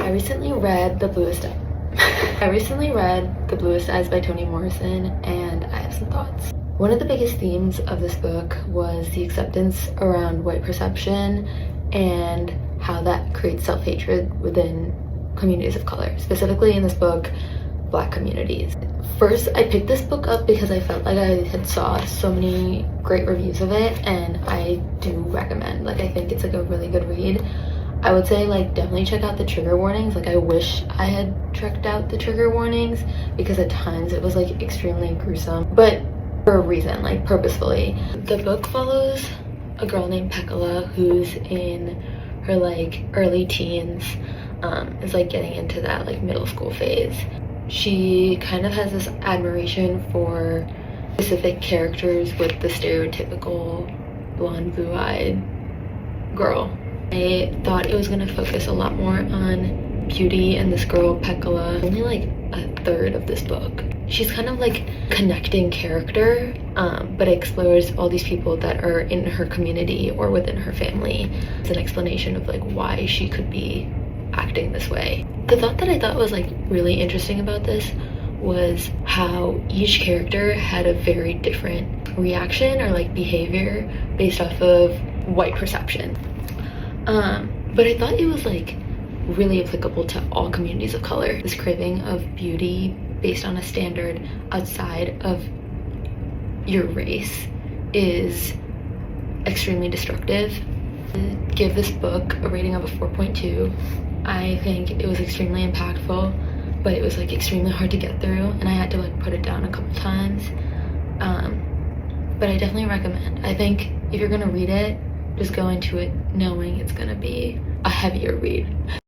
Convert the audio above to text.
I recently read The Bluest Eyes by Toni Morrison, and I have some thoughts. One of the biggest themes of this book was the acceptance around white perception and how that creates self-hatred within communities of color, specifically in this book, Black communities. First, I picked this book up because I felt like I had saw so many great reviews of it, and I do recommend. I think it's a really good read. I would say definitely check out the trigger warnings. I wish I had checked out the trigger warnings because at times it was extremely gruesome, but for a reason, purposefully. The book follows a girl named Pekala who's in her early teens, is getting into that middle school phase. She kind of has this admiration for specific characters with the stereotypical blonde, blue-eyed girl. I thought it was going to focus a lot more on beauty and this girl, Pekala. Only a third of this book. She's kind of connecting character, but explores all these people that are in her community or within her family. It's an explanation of why she could be acting this way. The thought that I thought was really interesting about this was how each character had a very different reaction or behavior based off of white perception. But I thought it was really applicable to all communities of color. This craving of beauty based on a standard outside of your race is extremely destructive. To give this book a rating of a 4.2. I think it was extremely impactful, but it was extremely hard to get through, and I had to put it down a couple times. But I definitely recommend. I think if you're gonna read it, just go into it knowing it's gonna be a heavier read.